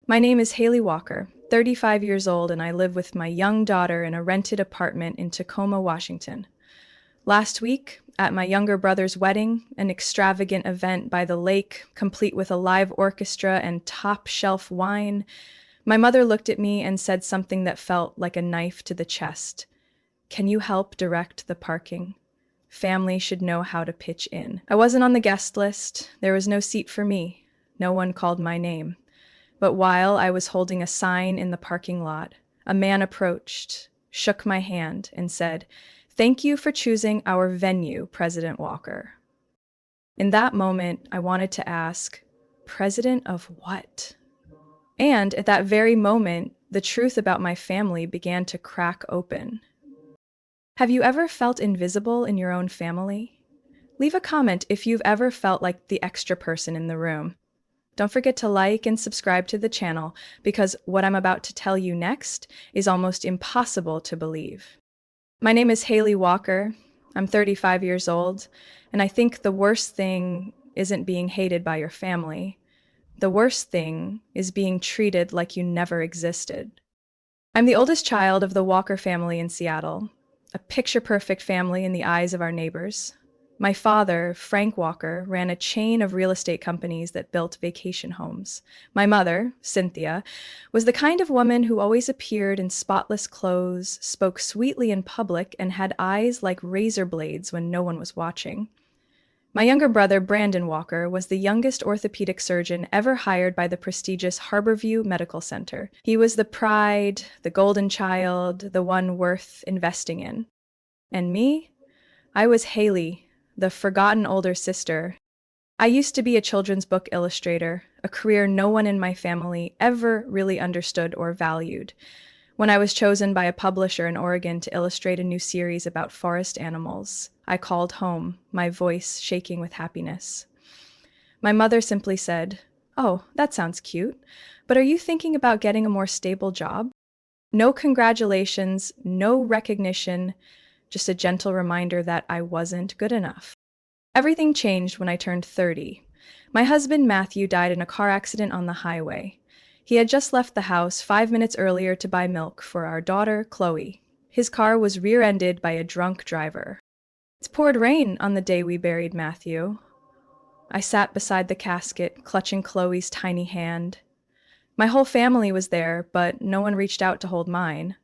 My name is Haley Walker, 35 years old, and I live with my young daughter in a rented apartment in Tacoma, Washington. Last week, at my younger brother's wedding, an extravagant event by the lake, complete with a live orchestra and top shelf wine, my mother looked at me and said something that felt like a knife to the chest. Can you help direct the parking? Family should know how to pitch in. I wasn't on the guest list. There was no seat for me. No one called my name. But while I was holding a sign in the parking lot, a man approached, shook my hand, and said, "Thank you for choosing our venue, President Walker." In that moment, I wanted to ask, President of what? And at that very moment, the truth about my family began to crack open. Have you ever felt invisible in your own family? Leave a comment if you've ever felt like the extra person in the room. Don't forget to like and subscribe to the channel because what I'm about to tell you next is almost impossible to believe. My name is Haley Walker. I'm 35 years old, and I think the worst thing isn't being hated by your family. The worst thing is being treated like you never existed. I'm the oldest child of the Walker family in Seattle, a picture-perfect family in the eyes of our neighbors. My father, Frank Walker, ran a chain of real estate companies that built vacation homes. My mother, Cynthia, was the kind of woman who always appeared in spotless clothes, spoke sweetly in public, and had eyes like razor blades when no one was watching. My younger brother, Brandon Walker, was the youngest orthopedic surgeon ever hired by the prestigious Harborview Medical Center. He was the pride, the golden child, the one worth investing in. And me? I was Haley, the forgotten older sister. I used to be a children's book illustrator, a career no one in my family ever really understood or valued. When I was chosen by a publisher in Oregon to illustrate a new series about forest animals, I called home, my voice shaking with happiness. My mother simply said, "Oh, that sounds cute, but are you thinking about getting a more stable job?" No congratulations, no recognition, just a gentle reminder that I wasn't good enough. Everything changed when I turned 30. My husband, Matthew, died in a car accident on the highway. He had just left the house 5 minutes earlier to buy milk for our daughter, Chloe. His car was rear-ended by a drunk driver. It poured rain on the day we buried Matthew. I sat beside the casket, clutching Chloe's tiny hand. My whole family was there, but no one reached out to hold mine.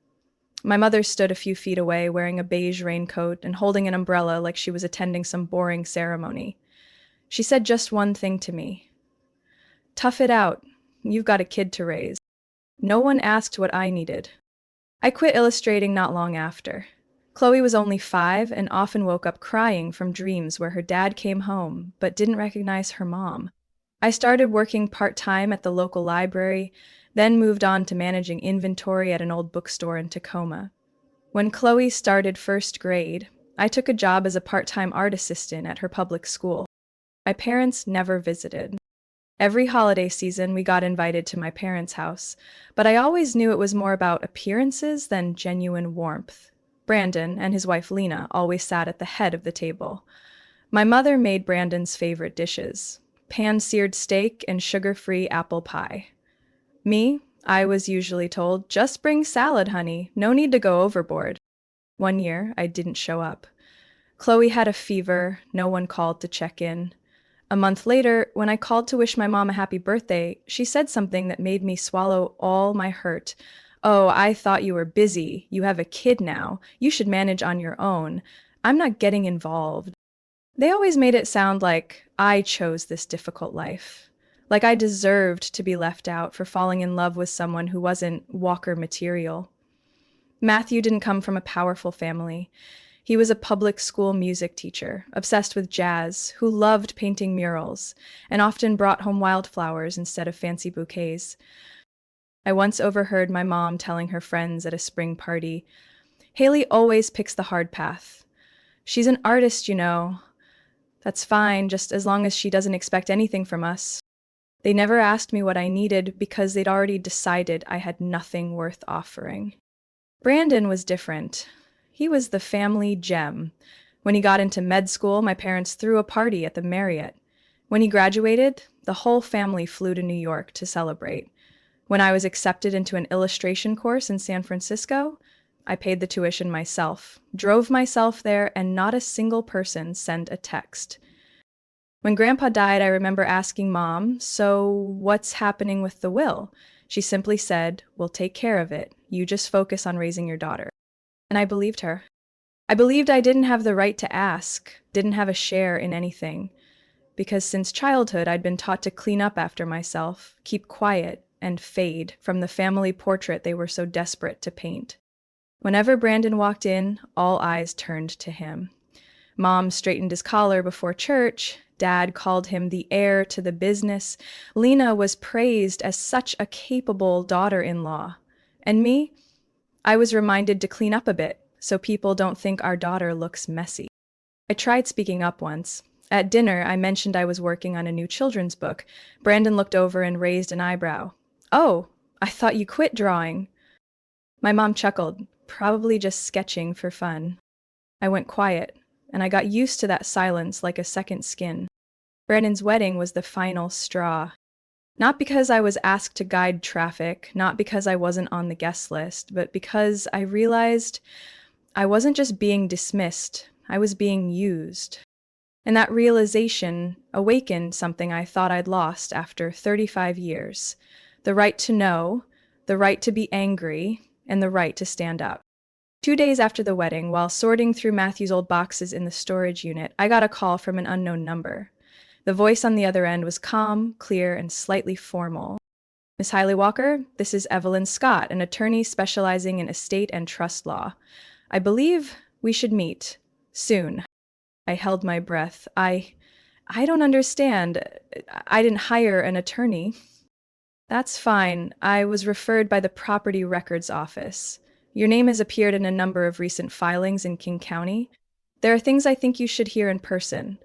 My mother stood a few feet away, wearing a beige raincoat and holding an umbrella like she was attending some boring ceremony. She said just one thing to me. "Tough it out. You've got a kid to raise." No one asked what I needed. I quit illustrating not long after. Chloe was only 5 and often woke up crying from dreams where her dad came home but didn't recognize her mom. I started working part-time at the local library, then moved on to managing inventory at an old bookstore in Tacoma. When Chloe started first grade, I took a job as a part-time art assistant at her public school. My parents never visited. Every holiday season, we got invited to my parents' house, but I always knew it was more about appearances than genuine warmth. Brandon and his wife Lena always sat at the head of the table. My mother made Brandon's favorite dishes: pan-seared steak and sugar-free apple pie. Me, I was usually told, "Just bring salad, honey. No need to go overboard." One year, I didn't show up. Chloe had a fever. No one called to check in. A month later, when I called to wish my mom a happy birthday, she said something that made me swallow all my hurt. "Oh, I thought you were busy. You have a kid now. You should manage on your own. I'm not getting involved." They always made it sound like I chose this difficult life. Like I deserved to be left out for falling in love with someone who wasn't Walker material. Matthew didn't come from a powerful family. He was a public school music teacher, obsessed with jazz, who loved painting murals, and often brought home wildflowers instead of fancy bouquets. I once overheard my mom telling her friends at a spring party, "Haley always picks the hard path. She's an artist, you know. That's fine, just as long as she doesn't expect anything from us." They never asked me what I needed because they'd already decided I had nothing worth offering. Brandon was different. He was the family gem. When he got into med school, my parents threw a party at the Marriott. When he graduated, the whole family flew to New York to celebrate. When I was accepted into an illustration course in San Francisco, I paid the tuition myself, drove myself there, and not a single person sent a text. When Grandpa died, I remember asking Mom, "So what's happening with the will?" She simply said, "We'll take care of it. You just focus on raising your daughter." And I believed her. I believed I didn't have the right to ask, didn't have a share in anything, because since childhood I'd been taught to clean up after myself, keep quiet, and fade from the family portrait they were so desperate to paint. Whenever Brandon walked in, all eyes turned to him. Mom straightened his collar before church. Dad called him the heir to the business. Lena was praised as such a capable daughter-in-law. And me? I was reminded to clean up a bit so people don't think our daughter looks messy. I tried speaking up once. At dinner, I mentioned I was working on a new children's book. Brandon looked over and raised an eyebrow. "Oh, I thought you quit drawing." My mom chuckled, probably just sketching for fun. I went quiet, and I got used to that silence like a second skin. Brandon's wedding was the final straw. Not because I was asked to guide traffic, not because I wasn't on the guest list, but because I realized I wasn't just being dismissed, I was being used. And that realization awakened something I thought I'd lost after 35 years. The right to know, the right to be angry, and the right to stand up. 2 days after the wedding, while sorting through Matthew's old boxes in the storage unit, I got a call from an unknown number. The voice on the other end was calm, clear, and slightly formal. "Miss Hiley Walker, this is Evelyn Scott, an attorney specializing in estate and trust law. I believe we should meet. Soon." I held my breath. I don't understand. I didn't hire an attorney." "That's fine. I was referred by the Property Records Office. Your name has appeared in a number of recent filings in King County. There are things I think you should hear in person.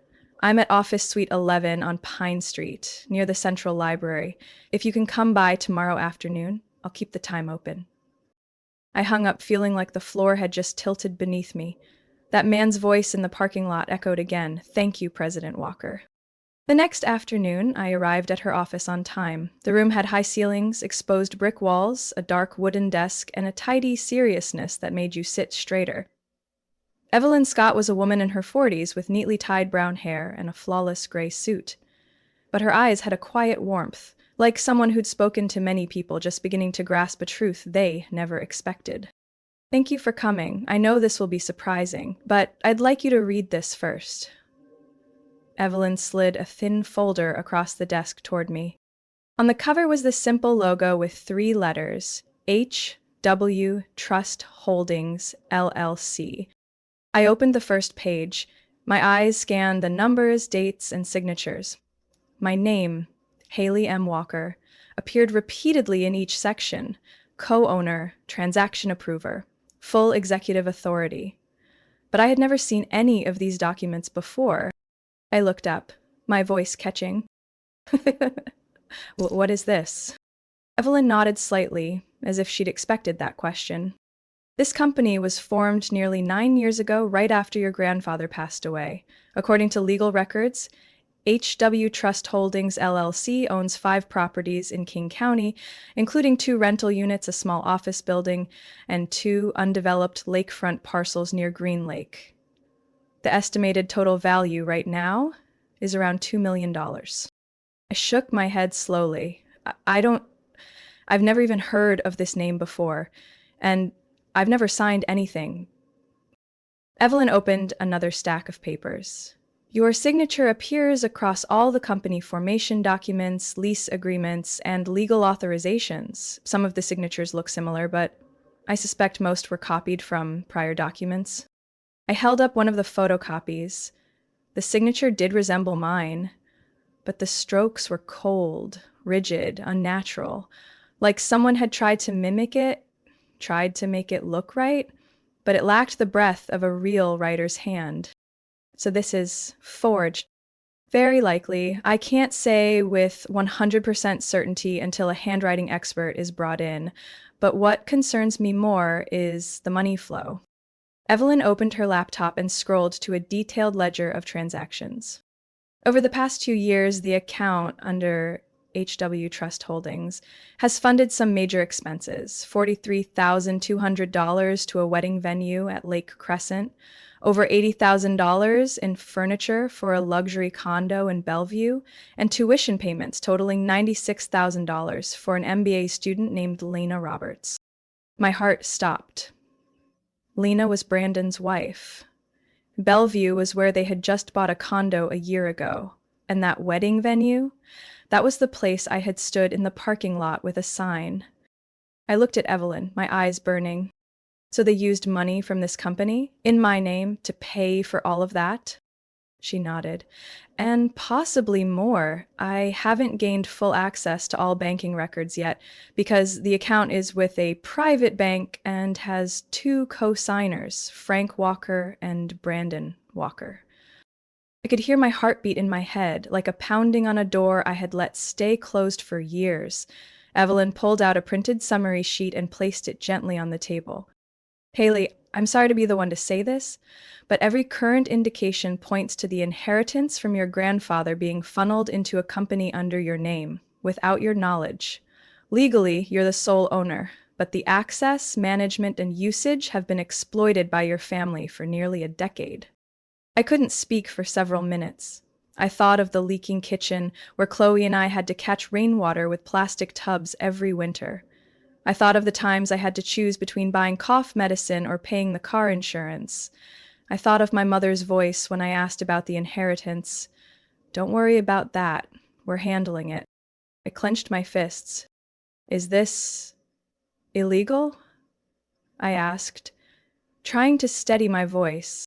I'm at Office Suite 11 on Pine Street, near the Central Library. If you can come by tomorrow afternoon, I'll keep the time open." I hung up feeling like the floor had just tilted beneath me. That man's voice in the parking lot echoed again, "Thank you, President Walker." The next afternoon, I arrived at her office on time. The room had high ceilings, exposed brick walls, a dark wooden desk, and a tidy seriousness that made you sit straighter. Evelyn Scott was a woman in her 40s with neatly tied brown hair and a flawless gray suit. But her eyes had a quiet warmth, like someone who'd spoken to many people just beginning to grasp a truth they never expected. "Thank you for coming. I know this will be surprising, but I'd like you to read this first." Evelyn slid a thin folder across the desk toward me. On the cover was the simple logo with 3 letters, H.W. Trust Holdings, LLC. I opened the first page. My eyes scanned the numbers, dates, and signatures. My name, Haley M. Walker, appeared repeatedly in each section: co-owner, transaction approver, full executive authority. But I had never seen any of these documents before. I looked up, my voice catching. "What is this?" Evelyn nodded slightly, as if she'd expected that question. "This company was formed nearly 9 years ago, right after your grandfather passed away. According to legal records, H.W. Trust Holdings, LLC owns 5 properties in King County, including 2 rental units, a small office building, and 2 undeveloped lakefront parcels near Green Lake. The estimated total value right now is around $2 million. I shook my head slowly. I've never even heard of this name before, and I've never signed anything. Evelyn opened another stack of papers. "Your signature appears across all the company formation documents, lease agreements, and legal authorizations. Some of the signatures look similar, but I suspect most were copied from prior documents." I held up one of the photocopies. The signature did resemble mine, but the strokes were cold, rigid, unnatural, like someone had tried to mimic it, tried to make it look right, but it lacked the breadth of a real writer's hand. "So this is forged." "Very likely. I can't say with 100% certainty until a handwriting expert is brought in, but what concerns me more is the money flow." Evelyn opened her laptop and scrolled to a detailed ledger of transactions. "Over the past 2 years, the account under HW Trust Holdings, has funded some major expenses, $43,200 to a wedding venue at Lake Crescent, over $80,000 in furniture for a luxury condo in Bellevue, and tuition payments totaling $96,000 for an MBA student named Lena Roberts. My heart stopped. Lena was Brandon's wife. Bellevue was where they had just bought a condo a year ago, and that wedding venue, that was the place I had stood in the parking lot with a sign. I looked at Evelyn, my eyes burning. So they used money from this company, in my name, to pay for all of that? She nodded. And possibly more. I haven't gained full access to all banking records yet, because the account is with a private bank and has two co-signers, Frank Walker and Brandon Walker. I could hear my heartbeat in my head, like a pounding on a door I had let stay closed for years. Evelyn pulled out a printed summary sheet and placed it gently on the table. Haley, I'm sorry to be the one to say this, but every current indication points to the inheritance from your grandfather being funneled into a company under your name, without your knowledge. Legally, you're the sole owner, but the access, management, and usage have been exploited by your family for nearly a decade. I couldn't speak for several minutes. I thought of the leaking kitchen where Chloe and I had to catch rainwater with plastic tubs every winter. I thought of the times I had to choose between buying cough medicine or paying the car insurance. I thought of my mother's voice when I asked about the inheritance. Don't worry about that. We're handling it. I clenched my fists. Is this illegal? I asked, trying to steady my voice.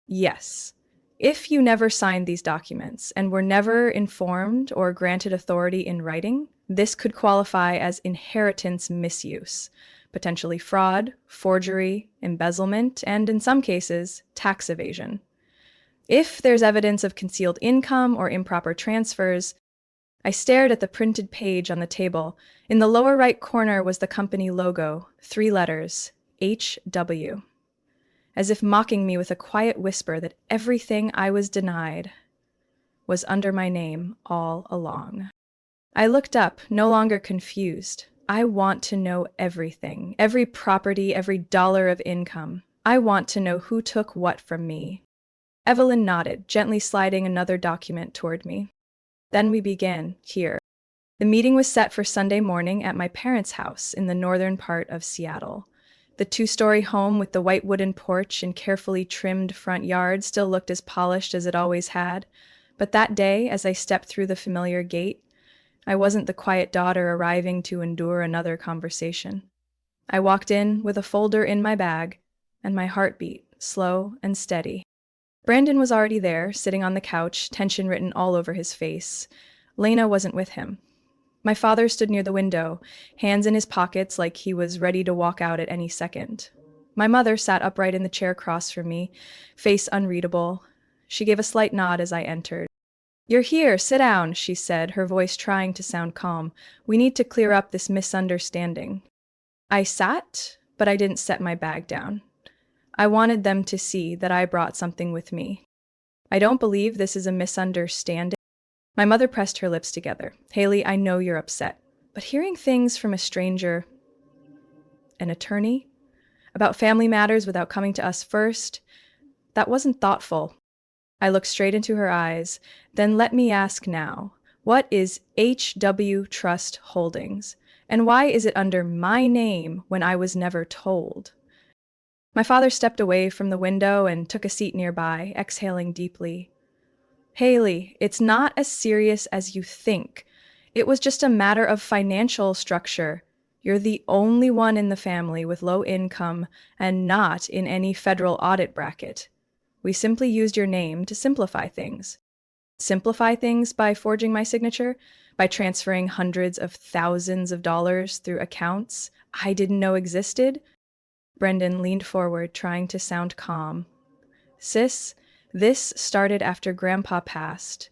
Yes. If you never signed these documents and were never informed or granted authority in writing, this could qualify as inheritance misuse, potentially fraud, forgery, embezzlement, and in some cases, tax evasion. If there's evidence of concealed income or improper transfers, I stared at the printed page on the table. In the lower right corner was the company logo, 3 letters, HW. As if mocking me with a quiet whisper that everything I was denied was under my name all along. I looked up, no longer confused. I want to know everything, every property, every dollar of income. I want to know who took what from me. Evelyn nodded, gently sliding another document toward me. Then we began, here. The meeting was set for Sunday morning at my parents' house in the northern part of Seattle. The 2-story home with the white wooden porch and carefully trimmed front yard still looked as polished as it always had. But that day, as I stepped through the familiar gate, I wasn't the quiet daughter arriving to endure another conversation. I walked in with a folder in my bag, and my heartbeat, slow and steady. Brandon was already there, sitting on the couch, tension written all over his face. Lena wasn't with him. My father stood near the window, hands in his pockets like he was ready to walk out at any second. My mother sat upright in the chair across from me, face unreadable. She gave a slight nod as I entered. "You're here, sit down," she said, her voice trying to sound calm. "We need to clear up this misunderstanding." I sat, but I didn't set my bag down. I wanted them to see that I brought something with me. "I don't believe this is a misunderstanding." My mother pressed her lips together. "Haley, I know you're upset, but hearing things from a stranger, an attorney, about family matters without coming to us first, that wasn't thoughtful." I looked straight into her eyes. "Then let me ask now, what is HW Trust Holdings, and why is it under my name when I was never told?" My father stepped away from the window and took a seat nearby, exhaling deeply. "Haley, it's not as serious as you think. It was just a matter of financial structure. You're the only one in the family with low income and not in any federal audit bracket. We simply used your name to simplify things." Simplify things by forging my signature? By transferring hundreds of thousands of dollars through accounts I didn't know existed? Brendan leaned forward, trying to sound calm. "Sis, this started after Grandpa passed.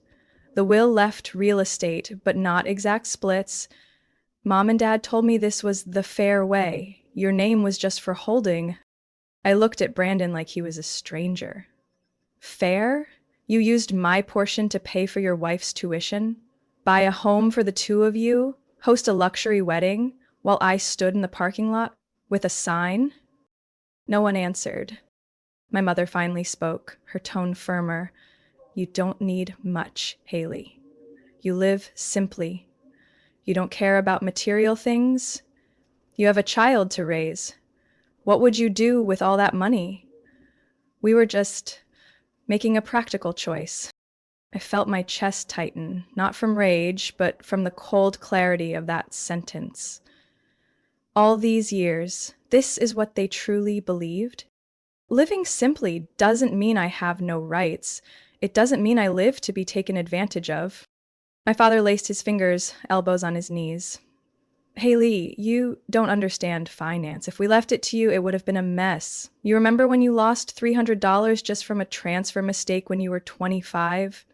The will left real estate, but not exact splits. Mom and Dad told me this was the fair way. Your name was just for holding." I looked at Brandon like he was a stranger. "Fair? You used my portion to pay for your wife's tuition? Buy a home for the two of you? Host a luxury wedding while I stood in the parking lot with a sign? No one answered. My mother finally spoke, her tone firmer. You don't need much, Haley. You live simply. You don't care about material things. You have a child to raise. What would you do with all that money? We were just making a practical choice. I felt my chest tighten, not from rage, but from the cold clarity of that sentence. All these years, this is what they truly believed? Living simply doesn't mean I have no rights. It doesn't mean I live to be taken advantage of. My father laced his fingers, elbows on his knees. Haley, you don't understand finance. If we left it to you, it would have been a mess. You remember when you lost $300 just from a transfer mistake when you were 25?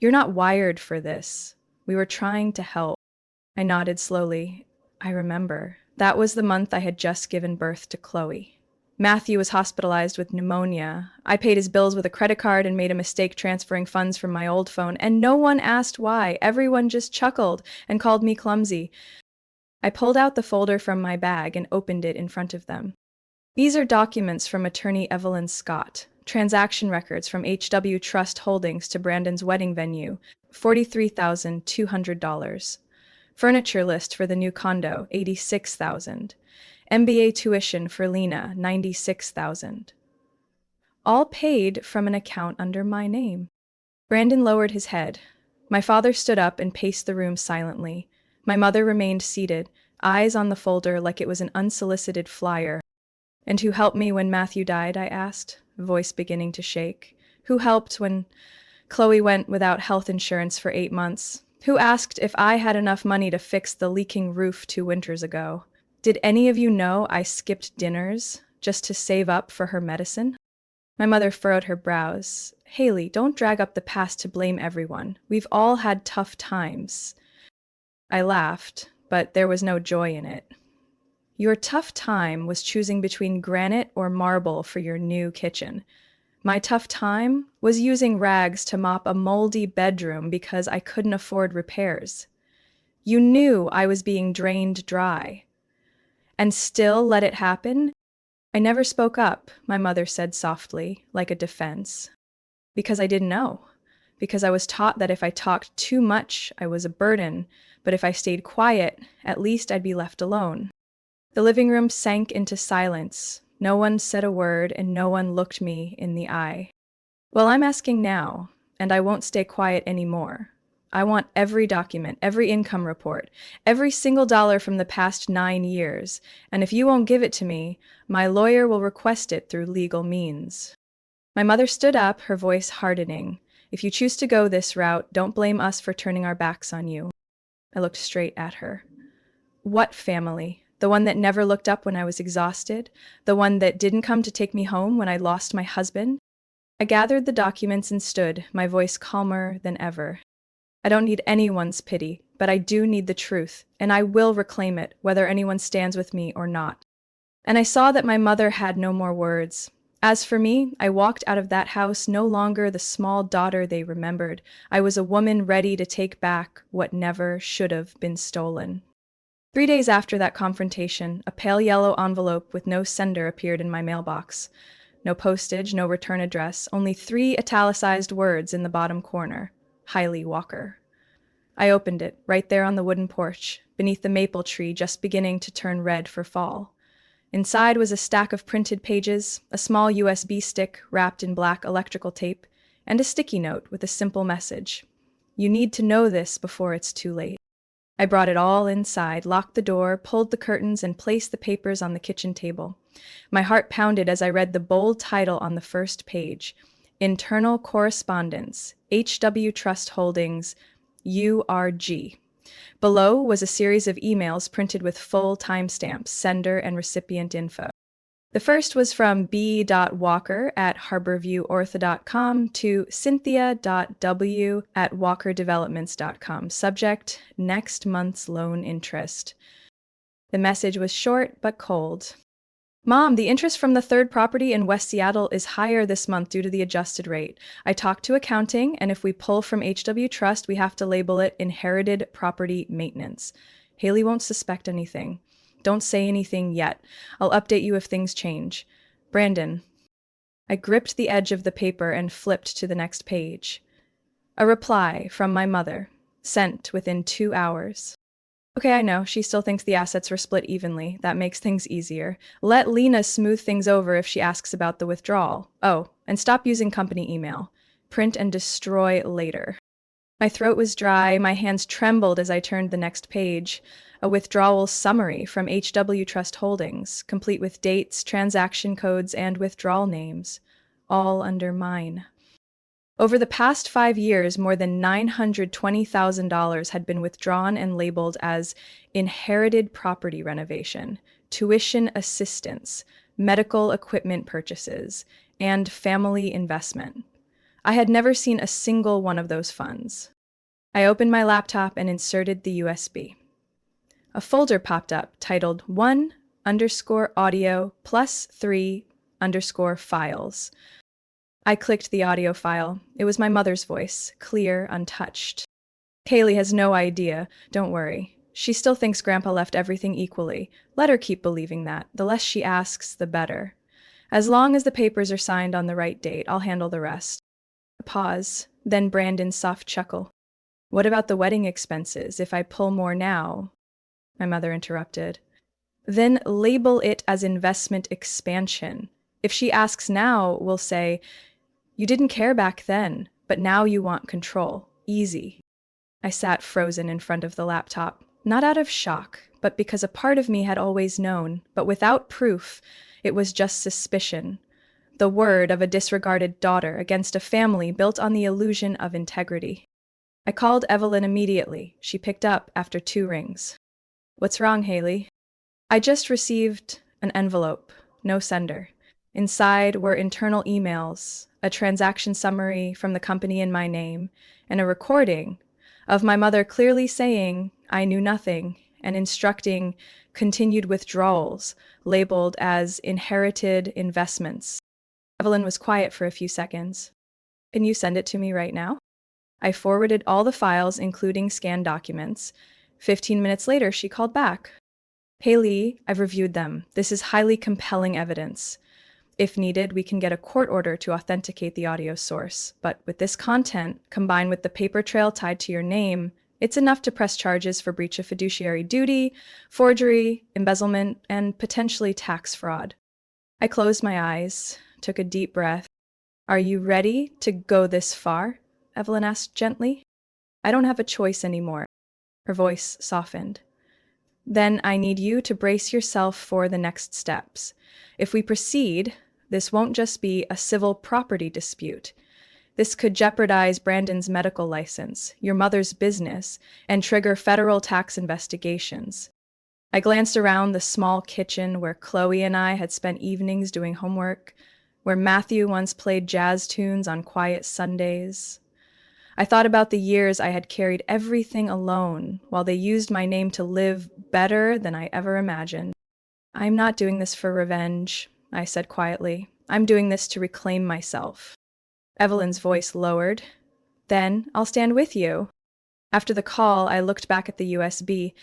You're not wired for this. We were trying to help. I nodded slowly. I remember. That was the month I had just given birth to Chloe. Matthew was hospitalized with pneumonia. I paid his bills with a credit card and made a mistake transferring funds from my old phone, and no one asked why. Everyone just chuckled and called me clumsy. I pulled out the folder from my bag and opened it in front of them. These are documents from attorney Evelyn Scott, transaction records from HW Trust Holdings to Brandon's wedding venue, $43,200. Furniture list for the new condo, $86,000. MBA tuition for Lena, $96,000. All paid from an account under my name. Brandon lowered his head. My father stood up and paced the room silently. My mother remained seated, eyes on the folder like it was an unsolicited flyer. And who helped me when Matthew died, I asked, voice beginning to shake. Who helped when Chloe went without health insurance for 8 months? Who asked if I had enough money to fix the leaking roof 2 winters ago? Did any of you know I skipped dinners just to save up for her medicine? My mother furrowed her brows. Haley, don't drag up the past to blame everyone. We've all had tough times. I laughed, but there was no joy in it. Your tough time was choosing between granite or marble for your new kitchen. My tough time was using rags to mop a moldy bedroom because I couldn't afford repairs. You knew I was being drained dry. And still let it happen? I never spoke up, my mother said softly, like a defense. Because I didn't know. Because I was taught that if I talked too much, I was a burden, but if I stayed quiet, at least I'd be left alone. The living room sank into silence. No one said a word, and no one looked me in the eye. Well, I'm asking now, and I won't stay quiet anymore. I want every document, every income report, every single dollar from the past 9 years, and if you won't give it to me, my lawyer will request it through legal means. My mother stood up, her voice hardening. If you choose to go this route, don't blame us for turning our backs on you. I looked straight at her. What family? The one that never looked up when I was exhausted? The one that didn't come to take me home when I lost my husband? I gathered the documents and stood, my voice calmer than ever. I don't need anyone's pity, but I do need the truth, and I will reclaim it, whether anyone stands with me or not. And I saw that my mother had no more words. As for me, I walked out of that house no longer the small daughter they remembered. I was a woman ready to take back what never should have been stolen. 3 days after that confrontation, a pale yellow envelope with no sender appeared in my mailbox. No postage, no return address, only 3 italicized words in the bottom corner. Hailey Walker. I opened it, right there on the wooden porch, beneath the maple tree just beginning to turn red for fall. Inside was a stack of printed pages, a small USB stick wrapped in black electrical tape, and a sticky note with a simple message. You need to know this before it's too late. I brought it all inside, locked the door, pulled the curtains, and placed the papers on the kitchen table. My heart pounded as I read the bold title on the first page. Internal Correspondence, HW Trust Holdings, URG. Below was a series of emails printed with full timestamps, sender and recipient info. The first was from b.walker@harborviewortho.com to cynthia.w@walkerdevelopments.com. Subject, next month's loan interest. The message was short but cold. Mom, the interest from the third property in West Seattle is higher this month due to the adjusted rate. I talked to accounting, and if we pull from HW Trust, we have to label it inherited property maintenance. Haley won't suspect anything. Don't say anything yet. I'll update you if things change. Brandon. I gripped the edge of the paper and flipped to the next page. A reply from my mother, sent within 2 hours. Okay, I know. She still thinks the assets were split evenly. That makes things easier. Let Lena smooth things over if she asks about the withdrawal. Oh, and stop using company email. Print and destroy later. My throat was dry, my hands trembled as I turned the next page. A withdrawal summary from HW Trust Holdings, complete with dates, transaction codes, and withdrawal names. All under mine. Over the past 5 years, more than $920,000 had been withdrawn and labeled as inherited property renovation, tuition assistance, medical equipment purchases, and family investment. I had never seen a single one of those funds. I opened my laptop and inserted the USB. A folder popped up titled 1_audio plus 3_files. I clicked the audio file. It was my mother's voice, clear, untouched. Haley has no idea. Don't worry. She still thinks Grandpa left everything equally. Let her keep believing that. The less she asks, the better. As long as the papers are signed on the right date, I'll handle the rest. A pause, then Brandon's soft chuckle. What about the wedding expenses? If I pull more now? My mother interrupted. Then label it as investment expansion. If she asks now, we'll say, you didn't care back then, but now you want control. Easy. I sat frozen in front of the laptop, not out of shock, but because a part of me had always known, but without proof. It was just suspicion. The word of a disregarded daughter against a family built on the illusion of integrity. I called Evelyn immediately. She picked up after 2 rings. What's wrong, Haley? I just received an envelope. No sender. Inside were internal emails, a transaction summary from the company in my name, and a recording of my mother clearly saying I knew nothing and instructing continued withdrawals labeled as inherited investments. Evelyn was quiet for a few seconds. Can you send it to me right now? I forwarded all the files, including scanned documents. 15 minutes later, she called back. Haley, I've reviewed them. This is highly compelling evidence. If needed, we can get a court order to authenticate the audio source. But with this content, combined with the paper trail tied to your name, it's enough to press charges for breach of fiduciary duty, forgery, embezzlement, and potentially tax fraud. I closed my eyes, took a deep breath. Are you ready to go this far? Evelyn asked gently. I don't have a choice anymore. Her voice softened. Then I need you to brace yourself for the next steps. If we proceed, this won't just be a civil property dispute. This could jeopardize Brandon's medical license, your mother's business, and trigger federal tax investigations. I glanced around the small kitchen where Chloe and I had spent evenings doing homework, where Matthew once played jazz tunes on quiet Sundays. I thought about the years I had carried everything alone while they used my name to live better than I ever imagined. I'm not doing this for revenge, I said quietly. I'm doing this to reclaim myself. Evelyn's voice lowered. Then I'll stand with you. After the call, I looked back at the USB.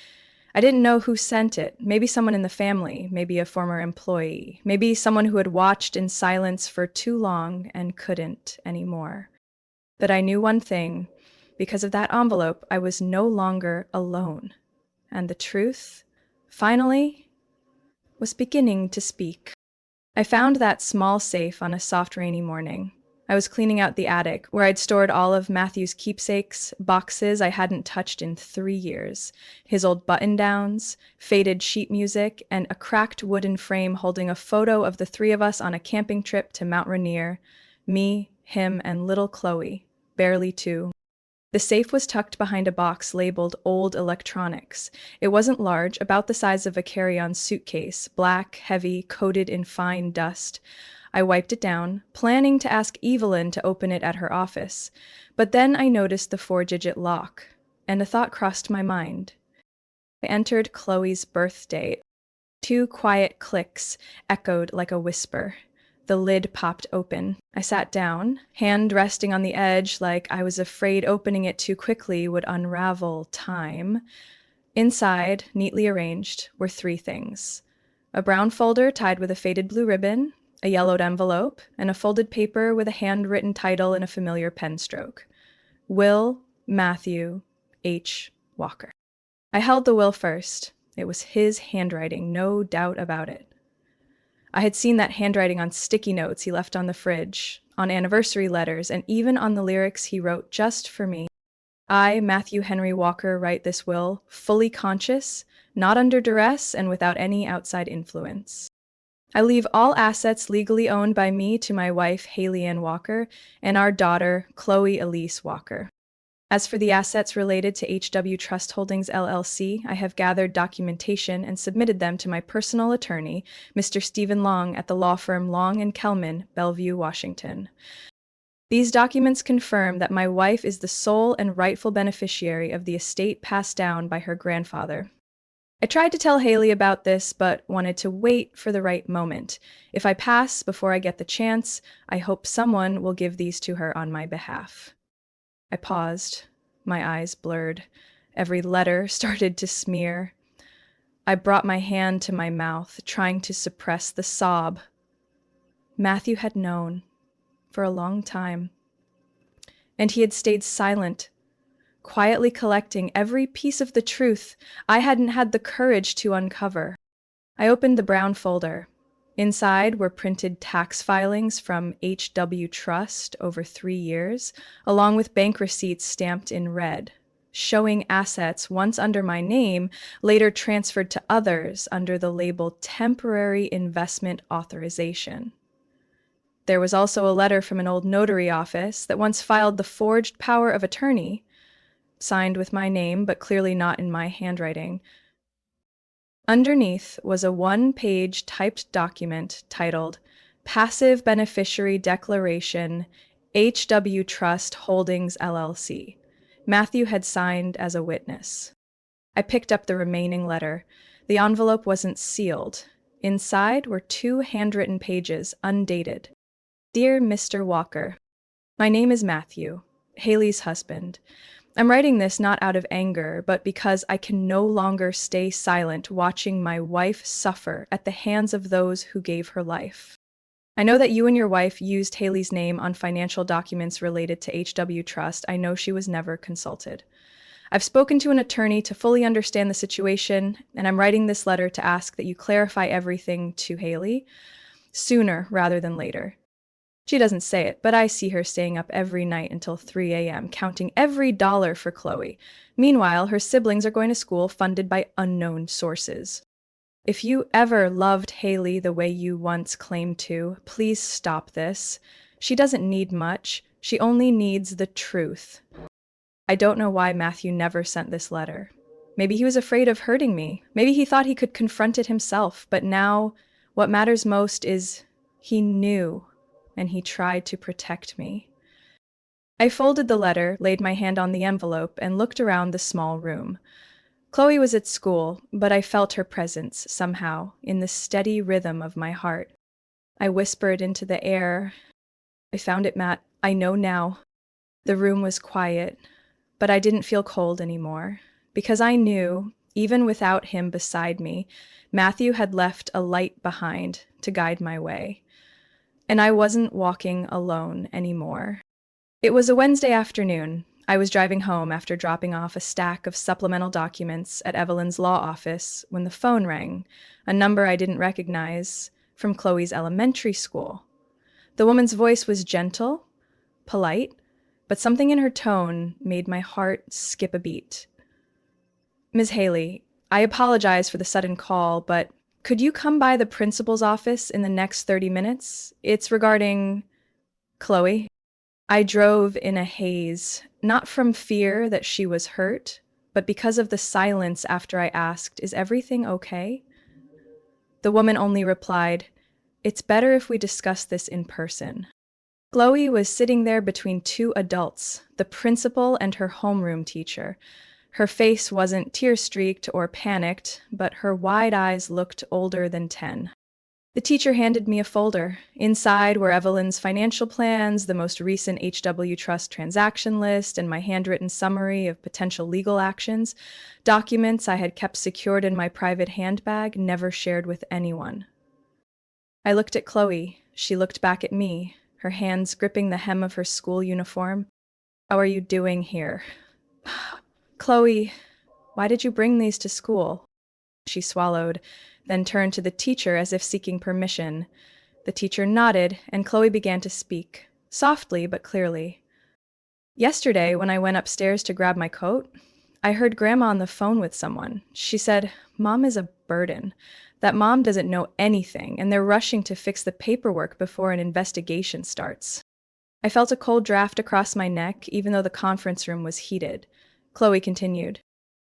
I didn't know who sent it. Maybe someone in the family, maybe a former employee, maybe someone who had watched in silence for too long and couldn't anymore. But I knew one thing. Because of that envelope, I was no longer alone. And the truth, finally, was beginning to speak. I found that small safe on a soft, rainy morning. I was cleaning out the attic, where I'd stored all of Matthew's keepsakes, boxes I hadn't touched in 3 years, his old button-downs, faded sheet music, and a cracked wooden frame holding a photo of the 3 of us on a camping trip to Mount Rainier, me, him, and little Chloe, barely 2. The safe was tucked behind a box labeled Old Electronics. It wasn't large, about the size of a carry-on suitcase, black, heavy, coated in fine dust. I wiped it down, planning to ask Evelyn to open it at her office. But then I noticed the 4-digit lock, and a thought crossed my mind. I entered Chloe's birth date. Two quiet clicks echoed like a whisper. The lid popped open. I sat down, hand resting on the edge like I was afraid opening it too quickly would unravel time. Inside, neatly arranged, were three things: a brown folder tied with a faded blue ribbon, a yellowed envelope, and a folded paper with a handwritten title in a familiar pen stroke: Will Matthew H. Walker. I held the will first. It was his handwriting, no doubt about it. I had seen that handwriting on sticky notes he left on the fridge, on anniversary letters, and even on the lyrics he wrote just for me. I, Matthew Henry Walker, write this will, fully conscious, not under duress, and without any outside influence. I leave all assets legally owned by me to my wife, Haley Ann Walker, and our daughter, Chloe Elise Walker. As for the assets related to HW Trust Holdings LLC, I have gathered documentation and submitted them to my personal attorney, Mr. Stephen Long, at the law firm Long and Kelman, Bellevue, Washington. These documents confirm that my wife is the sole and rightful beneficiary of the estate passed down by her grandfather. I tried to tell Haley about this, but wanted to wait for the right moment. If I pass before I get the chance, I hope someone will give these to her on my behalf. I paused, my eyes blurred. Every letter started to smear. I brought my hand to my mouth, trying to suppress the sob. Matthew had known for a long time, and he had stayed silent, quietly collecting every piece of the truth I hadn't had the courage to uncover. I opened the brown folder. Inside were printed tax filings from HW Trust over 3 years, along with bank receipts stamped in red, showing assets once under my name, later transferred to others under the label Temporary Investment Authorization. There was also a letter from an old notary office that once filed the forged power of attorney, signed with my name but clearly not in my handwriting. Underneath was a 1-page typed document titled Passive Beneficiary Declaration, HW Trust Holdings LLC. Matthew had signed as a witness. I picked up the remaining letter. The envelope wasn't sealed. Inside were 2 handwritten pages, undated. Dear Mr. Walker, my name is Matthew, Haley's husband. I'm writing this not out of anger, but because I can no longer stay silent watching my wife suffer at the hands of those who gave her life. I know that you and your wife used Haley's name on financial documents related to HW Trust. I know she was never consulted. I've spoken to an attorney to fully understand the situation, and I'm writing this letter to ask that you clarify everything to Haley sooner rather than later. She doesn't say it, but I see her staying up every night until 3 a.m., counting every dollar for Chloe. Meanwhile, her siblings are going to school funded by unknown sources. If you ever loved Haley the way you once claimed to, please stop this. She doesn't need much. She only needs the truth. I don't know why Matthew never sent this letter. Maybe he was afraid of hurting me. Maybe he thought he could confront it himself. But now, what matters most is he knew, and he tried to protect me. I folded the letter, laid my hand on the envelope, and looked around the small room. Chloe was at school, but I felt her presence, somehow, in the steady rhythm of my heart. I whispered into the air, I found it, Matt. I know now. The room was quiet, but I didn't feel cold anymore, because I knew, even without him beside me, Matthew had left a light behind to guide my way. And I wasn't walking alone anymore. It was a Wednesday afternoon. I was driving home after dropping off a stack of supplemental documents at Evelyn's law office when the phone rang, a number I didn't recognize, from Chloe's elementary school. The woman's voice was gentle, polite, but something in her tone made my heart skip a beat. Ms. Haley, I apologize for the sudden call, but could you come by the principal's office in the next 30 minutes? It's regarding Chloe. I drove in a haze, not from fear that she was hurt, but because of the silence after I asked, is everything okay? The woman only replied, it's better if we discuss this in person. Chloe was sitting there between 2 adults, the principal and her homeroom teacher. Her face wasn't tear-streaked or panicked, but her wide eyes looked older than 10. The teacher handed me a folder. Inside were Evelyn's financial plans, the most recent HW Trust transaction list, and my handwritten summary of potential legal actions, documents I had kept secured in my private handbag, never shared with anyone. I looked at Chloe. She looked back at me, her hands gripping the hem of her school uniform. How are you doing here? Chloe, why did you bring these to school? She swallowed, then turned to the teacher as if seeking permission. The teacher nodded, and Chloe began to speak, softly but clearly. Yesterday, when I went upstairs to grab my coat, I heard Grandma on the phone with someone. She said, Mom is a burden, that Mom doesn't know anything, and they're rushing to fix the paperwork before an investigation starts. I felt a cold draft across my neck, even though the conference room was heated. Chloe continued,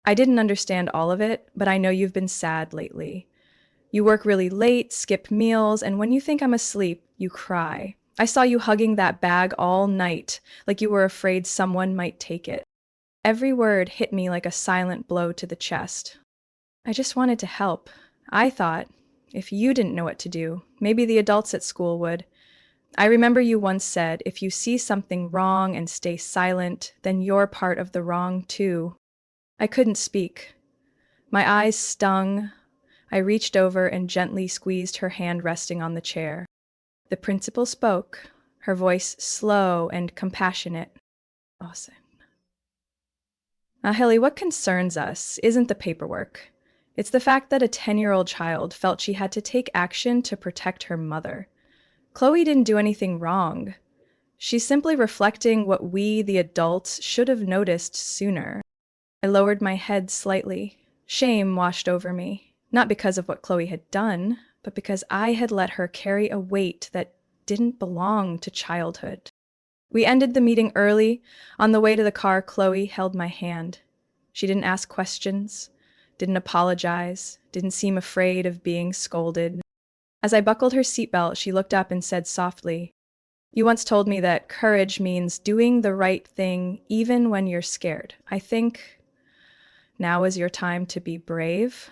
I didn't understand all of it, but I know you've been sad lately. You work really late, skip meals, and when you think I'm asleep, you cry. I saw you hugging that bag all night, like you were afraid someone might take it. Every word hit me like a silent blow to the chest. I just wanted to help. I thought, if you didn't know what to do, maybe the adults at school would. I remember you once said, if you see something wrong and stay silent, then you're part of the wrong too. I couldn't speak. My eyes stung. I reached over and gently squeezed her hand resting on the chair. The principal spoke, her voice slow and compassionate. Awesome. Now, Hilly, what concerns us isn't the paperwork. It's the fact that a 10-year-old child felt she had to take action to protect her mother. Chloe didn't do anything wrong. She's simply reflecting what we, the adults, should have noticed sooner. I lowered my head slightly. Shame washed over me. Not because of what Chloe had done, but because I had let her carry a weight that didn't belong to childhood. We ended the meeting early. On the way to the car, Chloe held my hand. She didn't ask questions, didn't apologize, didn't seem afraid of being scolded. As I buckled her seatbelt, she looked up and said softly, You once told me that courage means doing the right thing even when you're scared. I think now is your time to be brave.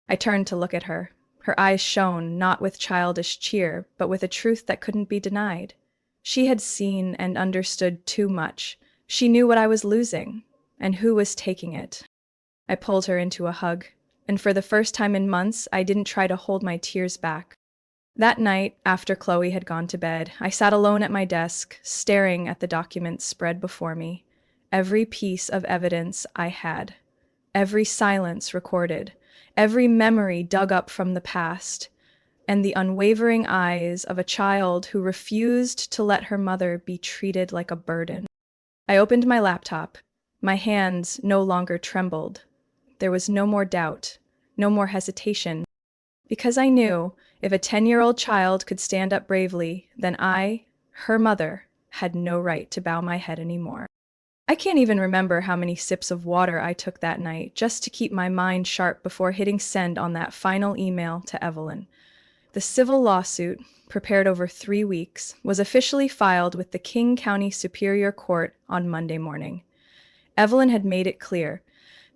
I turned to look at her. Her eyes shone, not with childish cheer, but with a truth that couldn't be denied. She had seen and understood too much. She knew what I was losing, and who was taking it. I pulled her into a hug, and for the first time in months, I didn't try to hold my tears back. That night, after Chloe had gone to bed, I sat alone at my desk, staring at the documents spread before me. Every piece of evidence I had. Every silence recorded. Every memory dug up from the past, and the unwavering eyes of a child who refused to let her mother be treated like a burden. I opened my laptop. My hands no longer trembled. There was no more doubt, no more hesitation, because I knew if a 10-year-old child could stand up bravely, then I, her mother, had no right to bow my head anymore. I can't even remember how many sips of water I took that night just to keep my mind sharp before hitting send on that final email to Evelyn. The civil lawsuit, prepared over 3 weeks, was officially filed with the King County Superior Court on Monday morning. Evelyn had made it clear.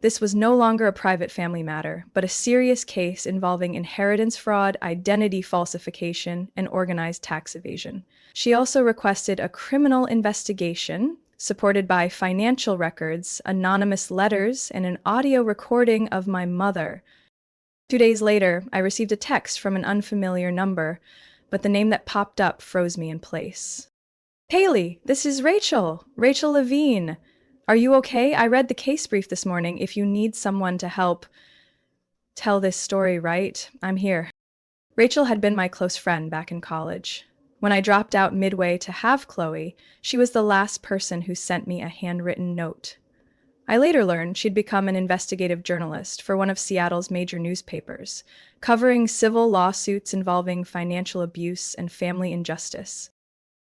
This was no longer a private family matter, but a serious case involving inheritance fraud, identity falsification, and organized tax evasion. She also requested a criminal investigation supported by financial records, anonymous letters, and an audio recording of my mother. 2 days later, I received a text from an unfamiliar number, but the name that popped up froze me in place. Haley, this is Rachel Levine. Are you okay? I read the case brief this morning. If you need someone to help tell this story right, I'm here. Rachel had been my close friend back in college. When I dropped out midway to have Chloe, she was the last person who sent me a handwritten note. I later learned she'd become an investigative journalist for one of Seattle's major newspapers, covering civil lawsuits involving financial abuse and family injustice.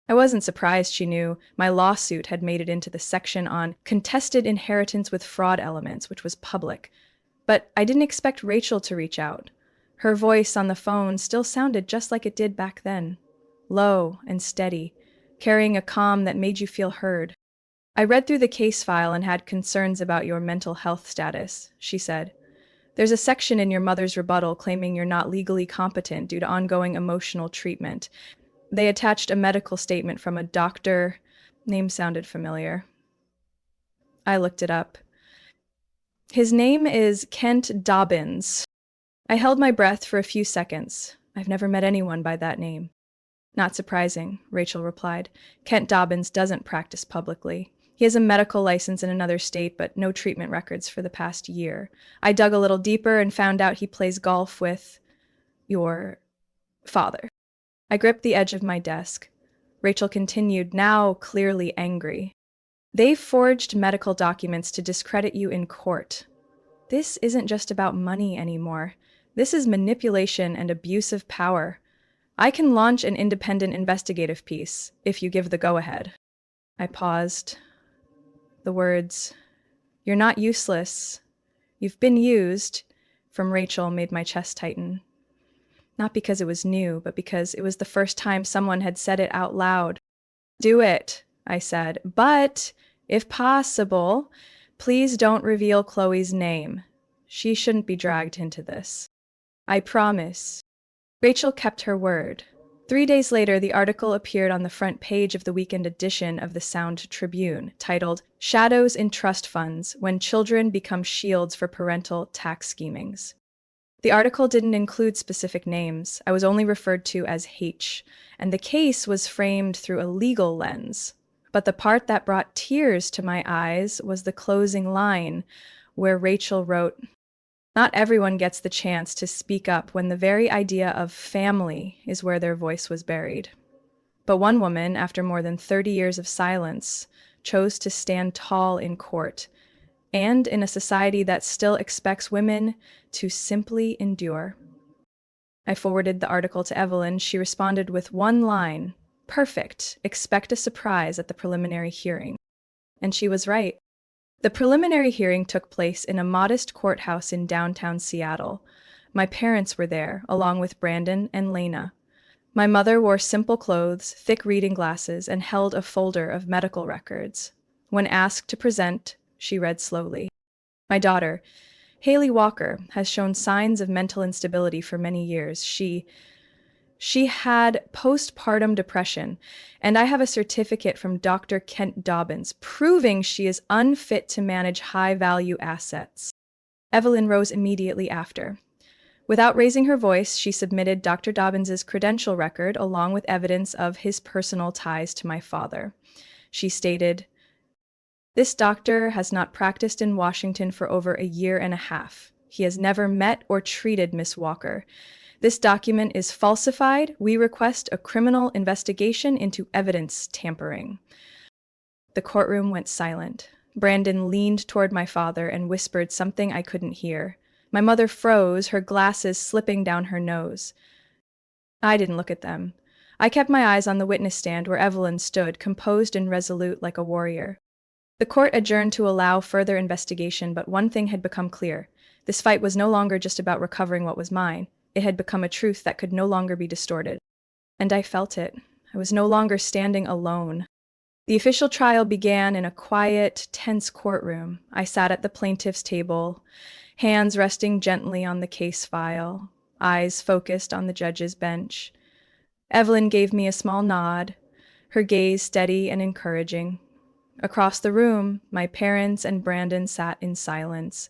I wasn't surprised she knew my lawsuit had made it into the section on contested inheritance with fraud elements, which was public. But I didn't expect Rachel to reach out. Her voice on the phone still sounded just like it did back then. Low and steady, carrying a calm that made you feel heard. I read through the case file and had concerns about your mental health status, she said. There's a section in your mother's rebuttal claiming you're not legally competent due to ongoing emotional treatment. They attached a medical statement from a doctor. Name sounded familiar. I looked it up. His name is Kent Dobbins. I held my breath for a few seconds. I've never met anyone by that name. Not surprising, Rachel replied. Kent Dobbins doesn't practice publicly. He has a medical license in another state, but no treatment records for the past year. I dug a little deeper and found out he plays golf with your father. I gripped the edge of my desk. Rachel continued, now clearly angry. They forged medical documents to discredit you in court. This isn't just about money anymore. This is manipulation and abuse of power. I can launch an independent investigative piece if you give the go-ahead. I paused. The words, "You're not useless. You've been used," from Rachel made my chest tighten. Not because it was new, but because it was the first time someone had said it out loud. Do it, I said, but if possible, please don't reveal Chloe's name. She shouldn't be dragged into this. I promise. Rachel kept her word. 3 days later, the article appeared on the front page of the weekend edition of the Sound Tribune, titled, Shadows in Trust Funds When Children Become Shields for Parental Tax Schemings. The article didn't include specific names. I was only referred to as H, and the case was framed through a legal lens. But the part that brought tears to my eyes was the closing line, where Rachel wrote, "Not everyone gets the chance to speak up when the very idea of family is where their voice was buried. But one woman, after more than 30 years of silence, chose to stand tall in court, and in a society that still expects women to simply endure." I forwarded the article to Evelyn. She responded with one line, "Perfect. Expect a surprise at the preliminary hearing." And she was right. The preliminary hearing took place in a modest courthouse in downtown Seattle. My parents were there, along with Brandon and Lena. My mother wore simple clothes, thick reading glasses, and held a folder of medical records. When asked to present, she read slowly. My daughter, Haley Walker, has shown signs of mental instability for many years. She had postpartum depression, and I have a certificate from Dr. Kent Dobbins proving she is unfit to manage high-value assets. Evelyn rose immediately after. Without raising her voice, she submitted Dr. Dobbins's credential record along with evidence of his personal ties to my father. She stated, "This doctor has not practiced in Washington for over a year and a half. He has never met or treated Miss Walker. This document is falsified. We request a criminal investigation into evidence tampering." The courtroom went silent. Brandon leaned toward my father and whispered something I couldn't hear. My mother froze, her glasses slipping down her nose. I didn't look at them. I kept my eyes on the witness stand where Evelyn stood, composed and resolute like a warrior. The court adjourned to allow further investigation, but one thing had become clear. This fight was no longer just about recovering what was mine. It had become a truth that could no longer be distorted. And I felt it. I was no longer standing alone. The official trial began in a quiet, tense courtroom. I sat at the plaintiff's table, hands resting gently on the case file, eyes focused on the judge's bench. Evelyn gave me a small nod, her gaze steady and encouraging. Across the room, my parents and Brandon sat in silence,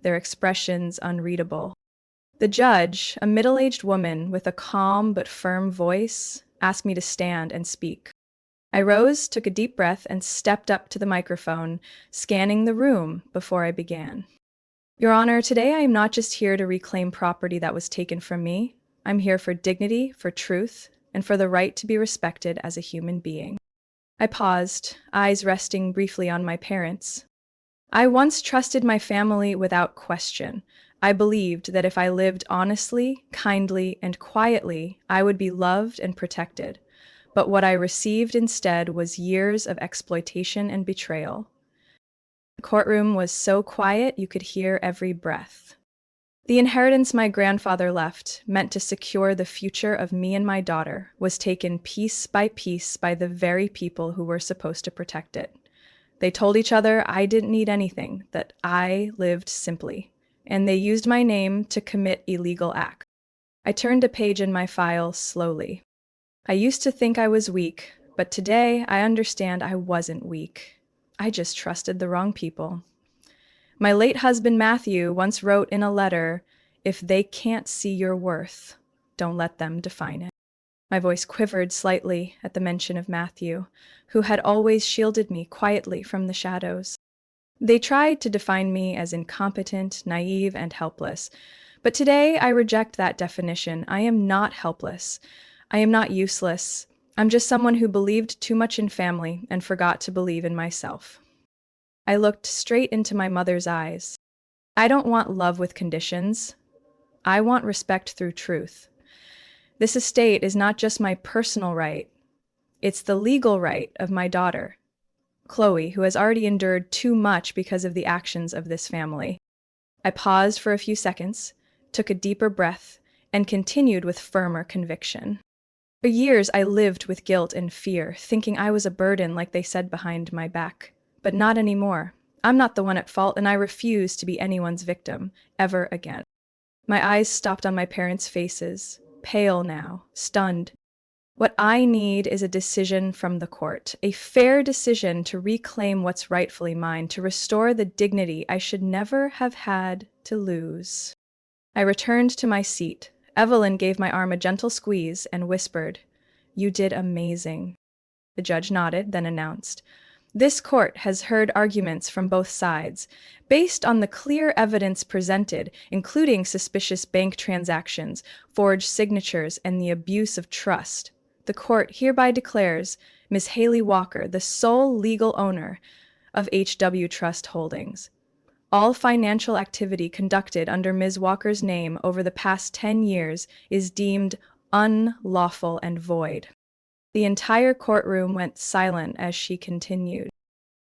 their expressions unreadable. The judge, a middle-aged woman with a calm but firm voice, asked me to stand and speak. I rose, took a deep breath, and stepped up to the microphone, scanning the room before I began. "Your Honor, today I am not just here to reclaim property that was taken from me. I'm here for dignity, for truth, and for the right to be respected as a human being." I paused, eyes resting briefly on my parents. I once trusted my family without question. I believed that if I lived honestly, kindly, and quietly, I would be loved and protected. But what I received instead was years of exploitation and betrayal. The courtroom was so quiet you could hear every breath. The inheritance my grandfather left, meant to secure the future of me and my daughter, was taken piece by the very people who were supposed to protect it. They told each other I didn't need anything, that I lived simply, and they used my name to commit illegal acts. I turned a page in my file slowly. I used to think I was weak, but today I understand I wasn't weak. I just trusted the wrong people. My late husband Matthew once wrote in a letter, "If they can't see your worth, don't let them define it." My voice quivered slightly at the mention of Matthew, who had always shielded me quietly from the shadows. They tried to define me as incompetent, naive, and helpless. But today I reject that definition. I am not helpless. I am not useless. I'm just someone who believed too much in family and forgot to believe in myself. I looked straight into my mother's eyes. I don't want love with conditions. I want respect through truth. This estate is not just my personal right. It's the legal right of my daughter, Chloe, who has already endured too much because of the actions of this family. I paused for a few seconds, took a deeper breath, and continued with firmer conviction. For years, I lived with guilt and fear, thinking I was a burden, like they said behind my back. But not anymore. I'm not the one at fault, and I refuse to be anyone's victim, ever again. My eyes stopped on my parents' faces, pale now, stunned. What I need is a decision from the court, a fair decision to reclaim what's rightfully mine, to restore the dignity I should never have had to lose. I returned to my seat. Evelyn gave my arm a gentle squeeze and whispered, "You did amazing." The judge nodded, then announced, "This court has heard arguments from both sides. Based on the clear evidence presented, including suspicious bank transactions, forged signatures, and the abuse of trust, the court hereby declares Ms. Haley Walker the sole legal owner of HW Trust Holdings. All financial activity conducted under Ms. Walker's name over the past 10 years is deemed unlawful and void." The entire courtroom went silent as she continued.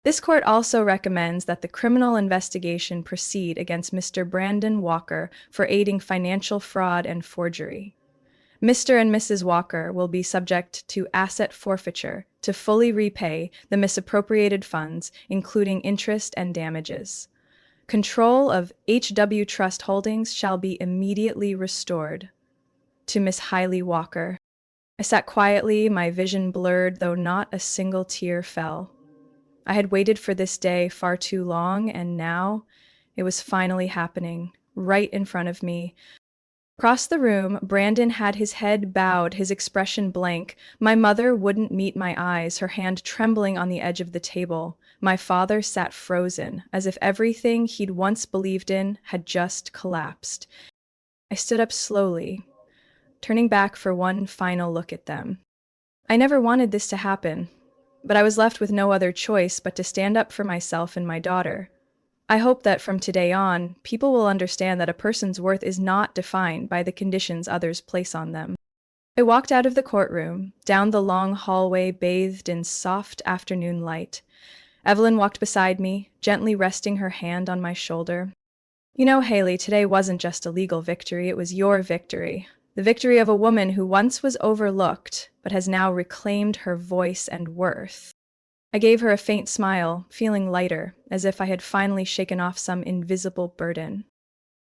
This court also recommends that the criminal investigation proceed against Mr. Brandon Walker for aiding financial fraud and forgery. Mr. and Mrs. Walker will be subject to asset forfeiture to fully repay the misappropriated funds, including interest and damages. Control of HW Trust Holdings shall be immediately restored to Miss Haley Walker. I sat quietly, my vision blurred, though not a single tear fell. I had waited for this day far too long, and now it was finally happening, right in front of me. Across the room, Brandon had his head bowed, his expression blank. My mother wouldn't meet my eyes, her hand trembling on the edge of the table. My father sat frozen, as if everything he'd once believed in had just collapsed. I stood up slowly, turning back for one final look at them. I never wanted this to happen, but I was left with no other choice but to stand up for myself and my daughter. I hope that from today on, people will understand that a person's worth is not defined by the conditions others place on them. I walked out of the courtroom, down the long hallway bathed in soft afternoon light. Evelyn walked beside me, gently resting her hand on my shoulder. "You know, Haley, today wasn't just a legal victory, it was your victory. The victory of a woman who once was overlooked, but has now reclaimed her voice and worth." I gave her a faint smile, feeling lighter, as if I had finally shaken off some invisible burden.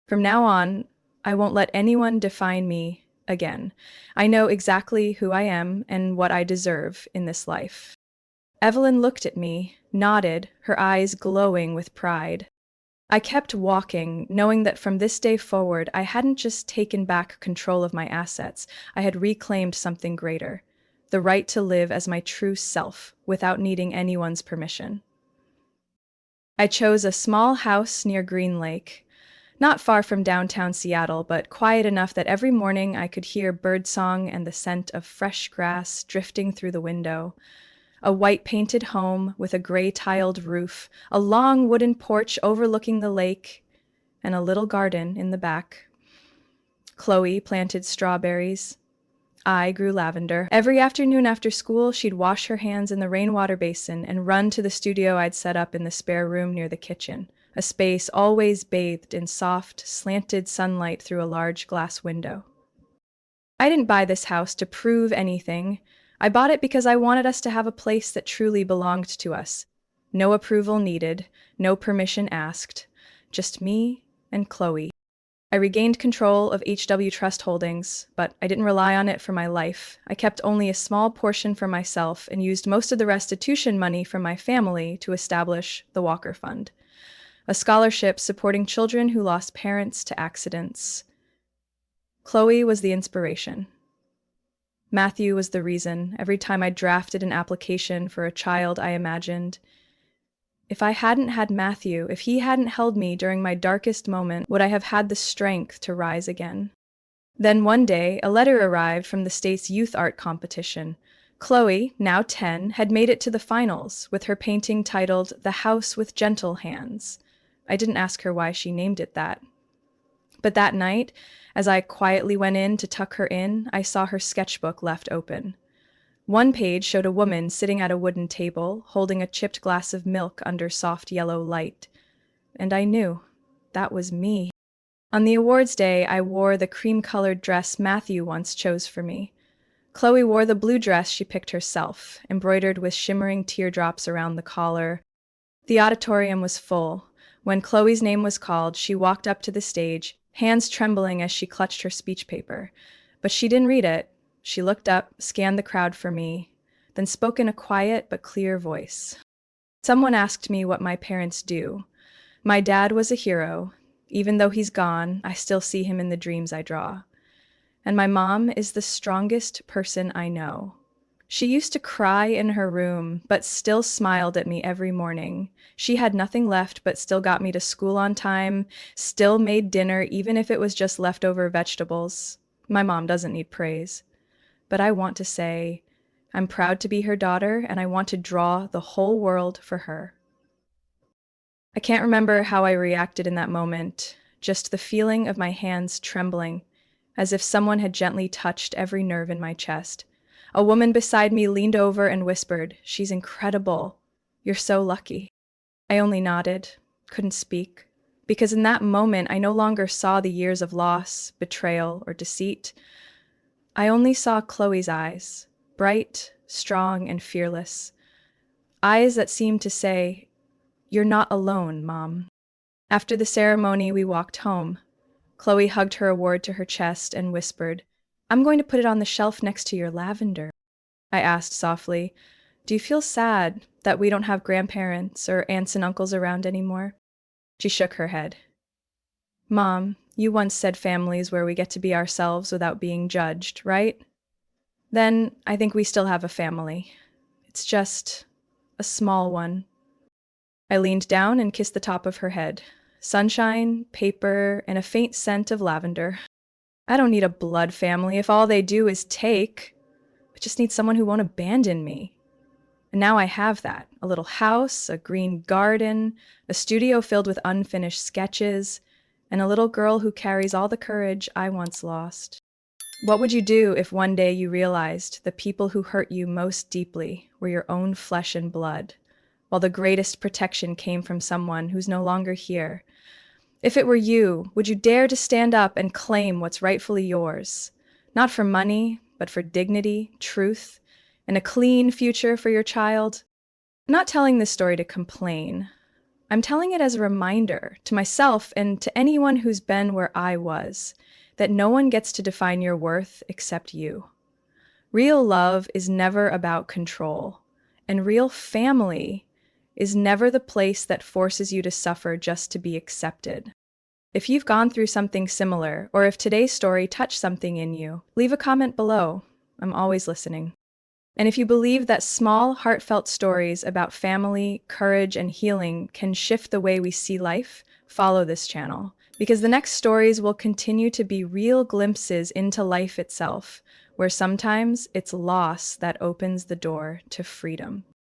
From now on, I won't let anyone define me again. I know exactly who I am and what I deserve in this life. Evelyn looked at me, nodded, her eyes glowing with pride. I kept walking, knowing that from this day forward, I hadn't just taken back control of my assets, I had reclaimed something greater. The right to live as my true self without needing anyone's permission. I chose a small house near Green Lake, not far from downtown Seattle, but quiet enough that every morning I could hear birdsong and the scent of fresh grass drifting through the window. A white-painted home with a gray-tiled roof, a long wooden porch overlooking the lake, and a little garden in the back. Chloe planted strawberries. I grew lavender. Every afternoon after school, she'd wash her hands in the rainwater basin and run to the studio I'd set up in the spare room near the kitchen, a space always bathed in soft, slanted sunlight through a large glass window. I didn't buy this house to prove anything. I bought it because I wanted us to have a place that truly belonged to us. No approval needed, no permission asked. Just me and Chloe. I regained control of HW Trust Holdings, but I didn't rely on it for my life. I kept only a small portion for myself and used most of the restitution money from my family to establish the Walker Fund, a scholarship supporting children who lost parents to accidents. Chloe was the inspiration. Matthew was the reason. Every time I drafted an application for a child, I imagined, if I hadn't had Matthew, if he hadn't held me during my darkest moment, would I have had the strength to rise again? Then one day, a letter arrived from the state's youth art competition. Chloe, now 10, had made it to the finals with her painting titled The House with Gentle Hands. I didn't ask her why she named it that. But that night, as I quietly went in to tuck her in, I saw her sketchbook left open. One page showed a woman sitting at a wooden table, holding a chipped glass of milk under soft yellow light. And I knew that was me. On the awards day, I wore the cream-colored dress Matthew once chose for me. Chloe wore the blue dress she picked herself, embroidered with shimmering teardrops around the collar. The auditorium was full. When Chloe's name was called, she walked up to the stage, hands trembling as she clutched her speech paper. But she didn't read it. She looked up, scanned the crowd for me, then spoke in a quiet but clear voice. Someone asked me what my parents do. My dad was a hero. Even though he's gone, I still see him in the dreams I draw. And my mom is the strongest person I know. She used to cry in her room, but still smiled at me every morning. She had nothing left, but still got me to school on time, still made dinner, even if it was just leftover vegetables. My mom doesn't need praise. But I want to say, I'm proud to be her daughter, and I want to draw the whole world for her. I can't remember how I reacted in that moment, just the feeling of my hands trembling, as if someone had gently touched every nerve in my chest. A woman beside me leaned over and whispered, "She's incredible. You're so lucky." I only nodded, couldn't speak, because in that moment I no longer saw the years of loss, betrayal, or deceit. I only saw Chloe's eyes, bright, strong, and fearless. Eyes that seemed to say, "You're not alone, Mom." After the ceremony, we walked home. Chloe hugged her award to her chest and whispered, "I'm going to put it on the shelf next to your lavender." I asked softly, "Do you feel sad that we don't have grandparents or aunts and uncles around anymore?" She shook her head. "Mom, you once said families where we get to be ourselves without being judged, right? Then I think we still have a family. It's just a small one." I leaned down and kissed the top of her head. Sunshine, paper, and a faint scent of lavender. I don't need a blood family if all they do is take. I just need someone who won't abandon me. And now I have that. A little house, a green garden, a studio filled with unfinished sketches, and a little girl who carries all the courage I once lost. What would you do if one day you realized the people who hurt you most deeply were your own flesh and blood, while the greatest protection came from someone who's no longer here? If it were you, would you dare to stand up and claim what's rightfully yours? Not for money, but for dignity, truth, and a clean future for your child? I'm not telling this story to complain. I'm telling it as a reminder to myself and to anyone who's been where I was, that no one gets to define your worth except you. Real love is never about control, and real family is never the place that forces you to suffer just to be accepted. If you've gone through something similar, or if today's story touched something in you, leave a comment below. I'm always listening. And if you believe that small, heartfelt stories about family, courage, and healing can shift the way we see life, follow this channel, because the next stories will continue to be real glimpses into life itself, where sometimes it's loss that opens the door to freedom.